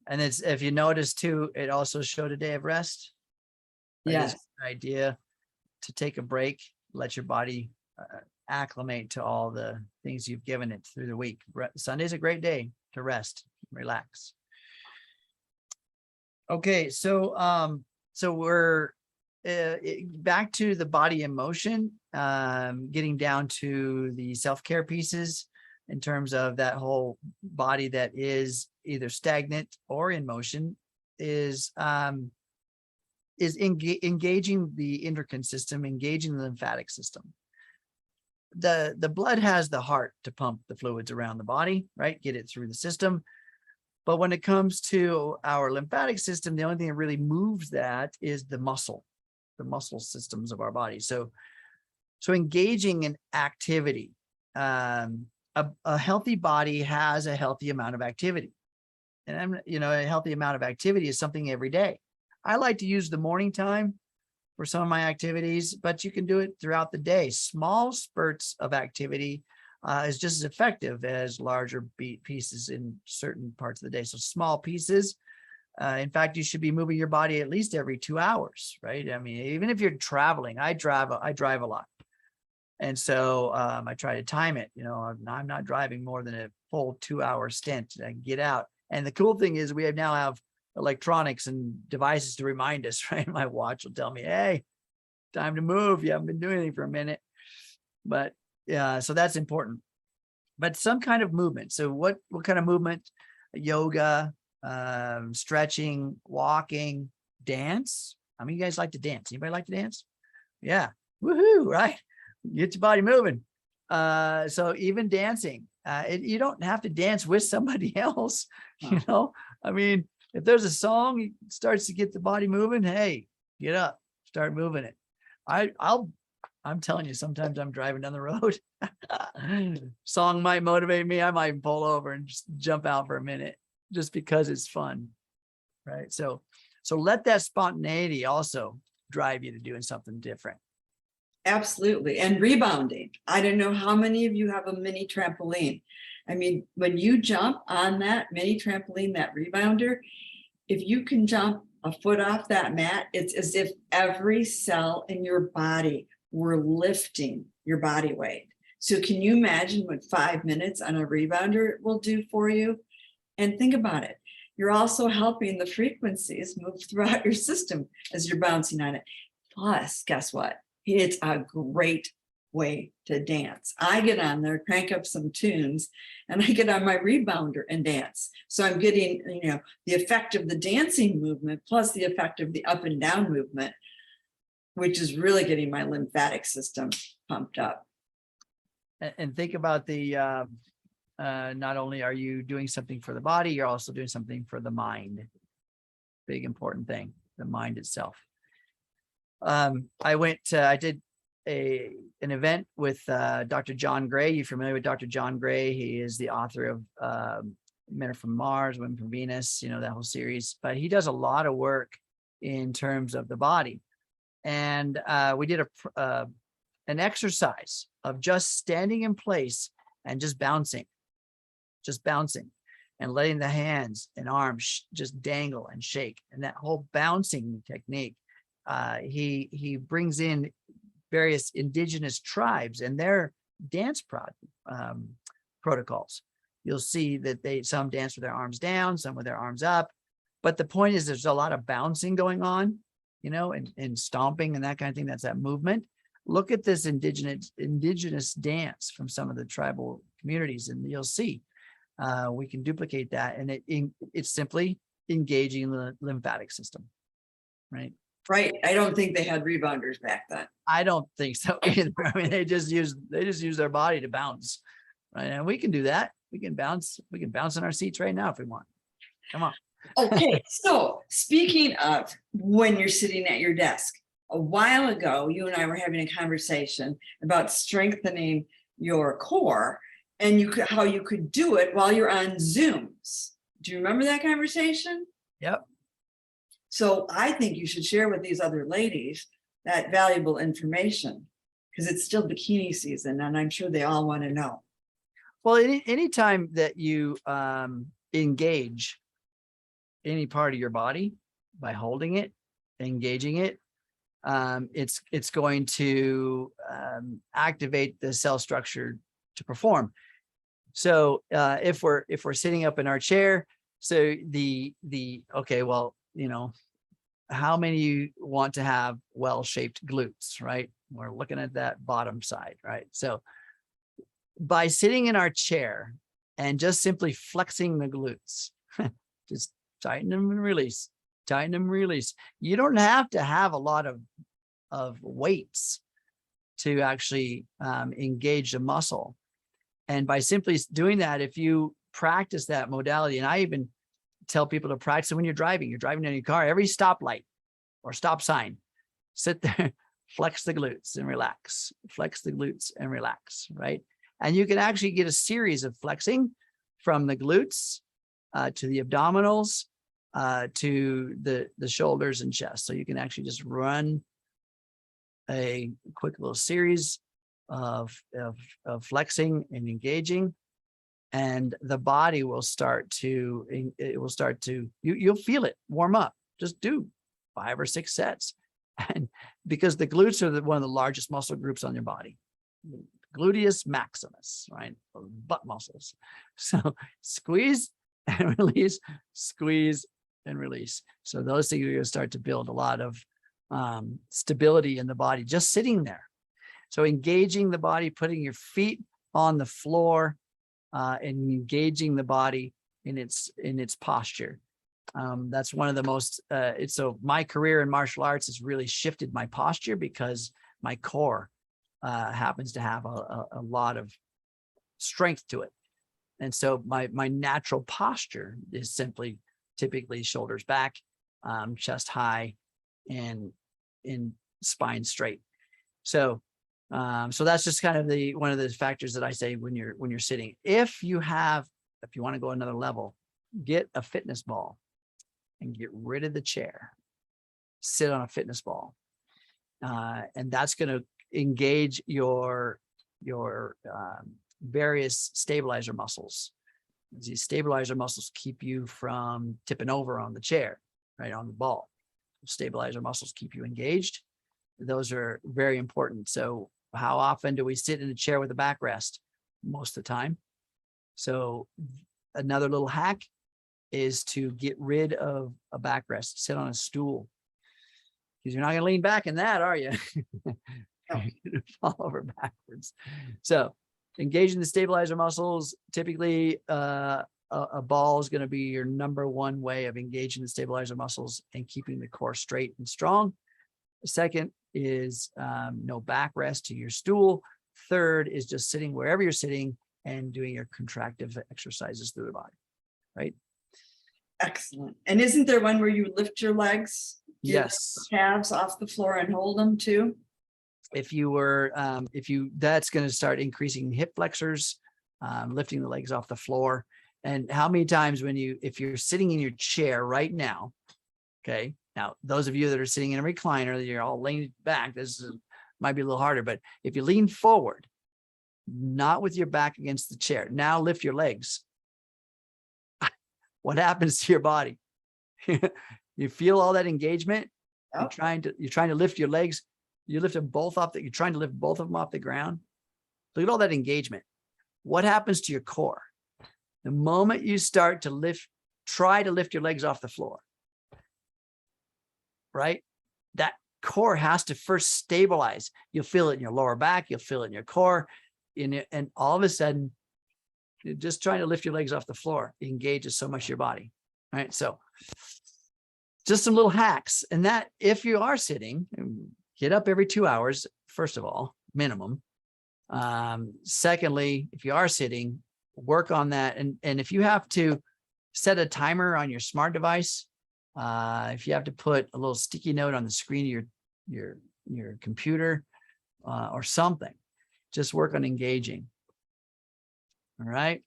And it's, if you notice too, it also showed a day of rest. Yes. An idea to take a break, let your body acclimate to all the things you've given it through the week. Sunday's a great day to rest, relax. Okay, so we're back to the body in motion, getting down to the self-care pieces in terms of that whole body that is either stagnant or in motion, is engaging the endocrine system, engaging the lymphatic system. The blood has the heart to pump the fluids around the body, right? Get it through the system. But when it comes to our lymphatic system, the only thing that really moves that is the muscle systems of our body. So engaging in activity, a healthy body has a healthy amount of activity. And a healthy amount of activity is something every day. I like to use the morning time for some of my activities, but you can do it throughout the day. Small spurts of activity is just as effective as larger pieces in certain parts of the day. So small pieces. In fact, you should be moving your body at least every 2 hours, right? I mean, even if you're traveling, I drive a lot. And so I try to time it. I'm not driving more than a full 2-hour stint. I can get out. And the cool thing is we now have electronics and devices to remind us, right? My watch will tell me, hey, time to move. You haven't been doing anything for a minute. But yeah, so that's important. But some kind of movement. So what kind of movement? Yoga, stretching, walking, dance. How many of you guys like to dance? Anybody like to dance? Yeah. Woohoo, right? Get your body moving. So even dancing, you don't have to dance with somebody else. I mean, if there's a song that starts to get the body moving, hey, get up, start moving it. I'm telling you, sometimes I'm driving down the road. Song might motivate me. I might pull over and just jump out for a minute just because it's fun. Right. So let that spontaneity also drive you to doing something different. Absolutely. And rebounding. I don't know how many of you have a mini trampoline. I mean, when you jump on that mini trampoline, that rebounder, if you can jump a foot off that mat, it's as if every cell in your body were lifting your body weight. So can you imagine what 5 minutes on a rebounder will do for you? And think about it. You're also helping the frequencies move throughout your system as you're bouncing on it. Plus, guess what? It's a great way to dance. I get on there, crank up some tunes, and I get on my rebounder and dance. So I'm getting, the effect of the dancing movement plus the effect of the up and down movement, which is really getting my lymphatic system pumped up. And think about the not only are you doing something for the body, you're also doing something for the mind. Big important thing, the mind itself. I did an event with Dr. John Gray. You familiar with Dr. John Gray? He is the author of Men Are From Mars, Women From Venus, that whole series. But he does a lot of work in terms of the body. And we did an exercise of just standing in place and just bouncing and letting the hands and arms just dangle and shake. And that whole bouncing technique, he brings in various indigenous tribes and their dance protocols. You'll see that some dance with their arms down, some with their arms up. But the point is there's a lot of bouncing going on, and stomping and that kind of thing. That's that movement. Look at this indigenous dance from some of the tribal communities, and you'll see we can duplicate that. And it's simply engaging the lymphatic system, right? Right. I don't think they had rebounders back then. I don't think so either. I mean, they just use their body to bounce, right? And we can do that. We can bounce in our seats right now if we want. Come on. Okay. So speaking of when you're sitting at your desk, a while ago, you and I were having a conversation about strengthening your core and how you could do it while you're on Zooms. Do you remember that conversation? Yep. So I think you should share with these other ladies that valuable information because it's still bikini season and I'm sure they all want to know. Well, anytime that you engage any part of your body by holding it, engaging it, it's going to activate the cell structure to perform. So if we're sitting up in our chair, so okay, well, how many of you want to have well-shaped glutes, right? We're looking at that bottom side, right? So by sitting in our chair and just simply flexing the glutes, just tighten them and release, tighten them and release. You don't have to have a lot of weights to actually engage the muscle. And by simply doing that, if you practice that modality, and I even tell people to practice it when you're driving in your car, every stoplight or stop sign, sit there, flex the glutes and relax, flex the glutes and relax, right? And you can actually get a series of flexing from the glutes to the abdominals to the shoulders and chest. So you can actually just run a quick little series of flexing and engaging, and the body will start to, you'll feel it warm up. Just do 5 or 6 sets. And because the glutes are one of the largest muscle groups on your body, gluteus maximus, right? Butt muscles. So squeeze and release, squeeze and release. So those things are going to start to build a lot of stability in the body, just sitting there. So engaging the body, putting your feet on the floor, and engaging the body in its posture. That's one of the most, so my career in martial arts has really shifted my posture because my core happens to have a lot of strength to it. And so my natural posture is simply typically shoulders back, chest high, and spine straight. So So that's just kind of one of the factors that I say when you're sitting. If you want to go another level, get a fitness ball and get rid of the chair. Sit on a fitness ball, and that's going to engage your various stabilizer muscles. These stabilizer muscles keep you from tipping over on the chair, right on the ball. Stabilizer muscles keep you engaged. Those are very important. So how often do we sit in a chair with a backrest? Most of the time. So another little hack is to get rid of a backrest. Sit on a stool, because you're not going to lean back in that, are you? You're gonna fall over backwards. So engaging the stabilizer muscles. Typically, a ball is going to be your number one way of engaging the stabilizer muscles and keeping the core straight and strong. The second is no backrest to your stool. Third is just sitting wherever you're sitting and doing your contractive exercises through the body, right? Excellent. And isn't there one where you lift your legs, Yes, calves off the floor and hold them too? If that's going to start increasing hip flexors, lifting the legs off the floor. And how many times if you're sitting in your chair right now, okay, now those of you that are sitting in a recliner, you're all leaning back, might be a little harder, but if you lean forward, not with your back against the chair, now lift your legs. What happens to your body? You feel all that engagement. You're trying to lift your legs. You lift them both off. You're trying to lift both of them off the ground. Look at all that engagement. What happens to your core? The moment you start to try to lift your legs off the floor, right? That core has to first stabilize. You'll feel it in your lower back. You'll feel it in your core. And all of a sudden, you're just trying to lift your legs off the floor. It engages so much of your body. All right. So just some little hacks. And that if you are sitting, get up every 2 hours, first of all, minimum. Secondly, if you are sitting, work on that. And if you have to set a timer on your smart device, if you have to put a little sticky note on the screen of your computer or something, just work on engaging. All right.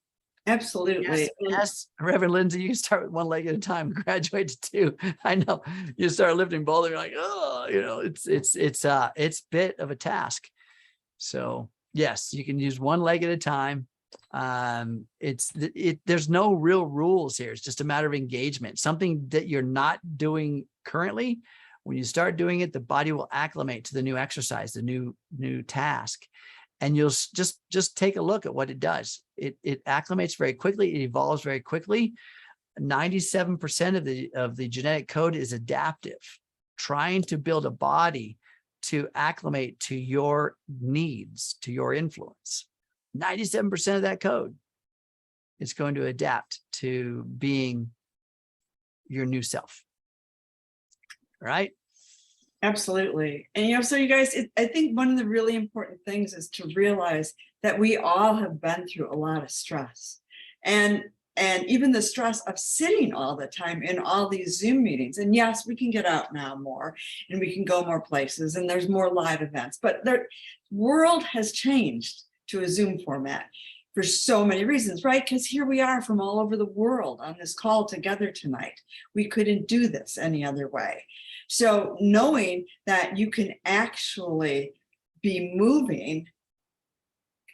Absolutely. Yes, Reverend Lindsay, you can start with one leg at a time, graduate to two. I know you start lifting both, and you're like, oh, it's a bit of a task. So yes, you can use one leg at a time. There's no real rules here. It's just a matter of engagement. Something that you're not doing currently, when you start doing it, the body will acclimate to the new exercise, the new task. And you'll just take a look at what it does. It acclimates very quickly. It evolves very quickly. 97% of the genetic code is adaptive, trying to build a body to acclimate to your needs, to your influence. 97% of that code is going to adapt to being your new self. Right? Absolutely. And, so you guys, I think one of the really important things is to realize that we all have been through a lot of stress, and even the stress of sitting all the time in all these Zoom meetings. And yes, we can get out now more and we can go more places and there's more live events, but the world has changed to a Zoom format for so many reasons, right? Because here we are from all over the world on this call together tonight. We couldn't do this any other way. So knowing that you can actually be moving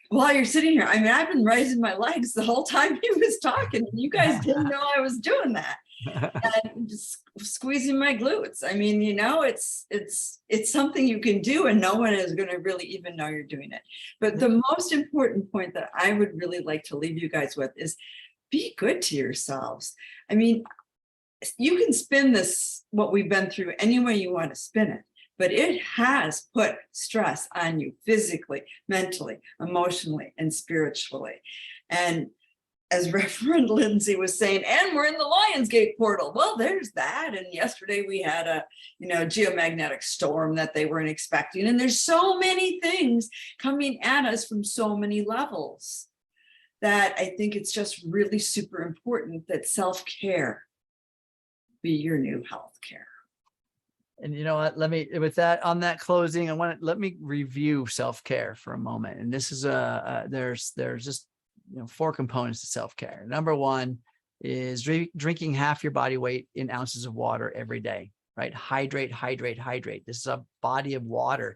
while you're sitting here. I mean, I've been raising my legs the whole time he was talking, and you guys didn't know I was doing that. And just squeezing my glutes. I mean, it's something you can do and no one is going to really even know you're doing it. But the most important point that I would really like to leave you guys with is be good to yourselves. I mean, you can spin this, what we've been through, any way you want to spin it, but it has put stress on you physically, mentally, emotionally, and spiritually. And as Reverend Lindsay was saying, and we're in the Lionsgate portal. Well, there's that. And yesterday we had a, geomagnetic storm that they weren't expecting. And there's so many things coming at us from so many levels that I think it's just really super important that self-care be your new health care. And you know what, with that, on that closing, let me review self-care for a moment. And this is there's just, 4 components to self-care. Number 1 is drinking half your body weight in ounces of water every day, right? Hydrate, hydrate, hydrate. This is a body of water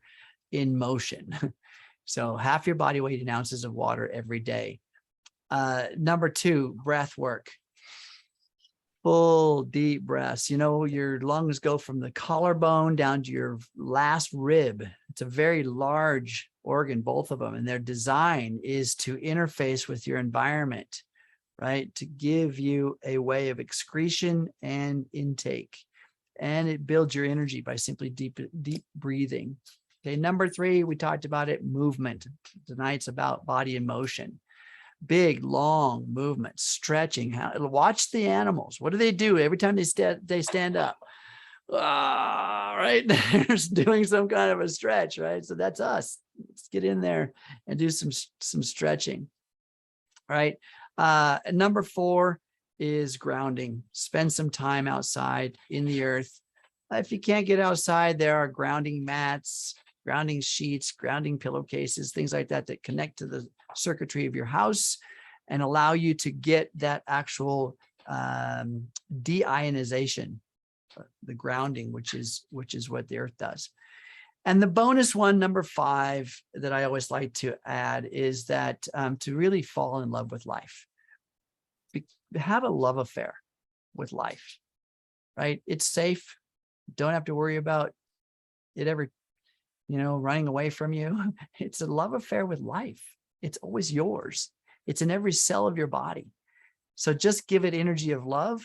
in motion. So half your body weight in ounces of water every day. Number 2, breath work. Full deep breaths. Your lungs go from the collarbone down to your last rib. It's a very large organ, both of them. And their design is to interface with your environment, right? To give you a way of excretion and intake. And it builds your energy by simply deep breathing. Okay, number 3, we talked about it, movement. Tonight's about body in motion. Big, long movements, stretching. Watch the animals. What do they do every time they stand up? Right? They're doing some kind of a stretch, right? So that's us. Let's get in there and do some stretching, right? Number 4 is grounding. Spend some time outside in the earth. If you can't get outside, there are grounding mats, grounding sheets, grounding pillowcases, things like that that connect to the circuitry of your house and allow you to get that actual deionization, the grounding, which is what the earth does. And the bonus one, number 5, that I always like to add is that to really fall in love with life. Have a love affair with life, right? It's safe. Don't have to worry about it ever, running away from you. It's a love affair with life. It's always yours. It's in every cell of your body. So just give it energy of love.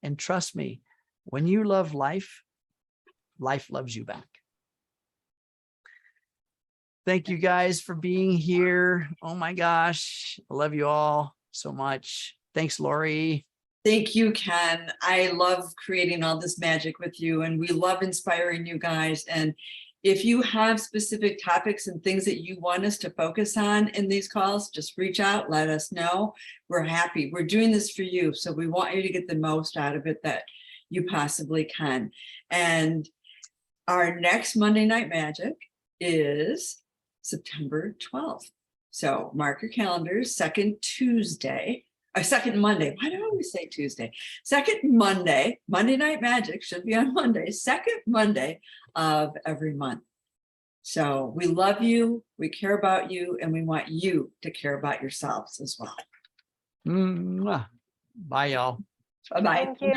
And trust me, when you love life, life loves you back. Thank you guys for being here. Oh my gosh. I love you all so much. Thanks, Lori. Thank you, Ken. I love creating all this magic with you, and we love inspiring you guys. And if you have specific topics and things that you want us to focus on in these calls, just reach out, let us know. We're happy. We're doing this for you. So we want you to get the most out of it that you possibly can. And our next Monday Night Magic is September 12th. So mark your calendars, second Monday. Why do I always say Tuesday? Second Monday, Monday Night Magic should be on Monday, second Monday of every month. So we love you, we care about you, and we want you to care about yourselves as well. Bye, y'all. Bye-bye. Thank you.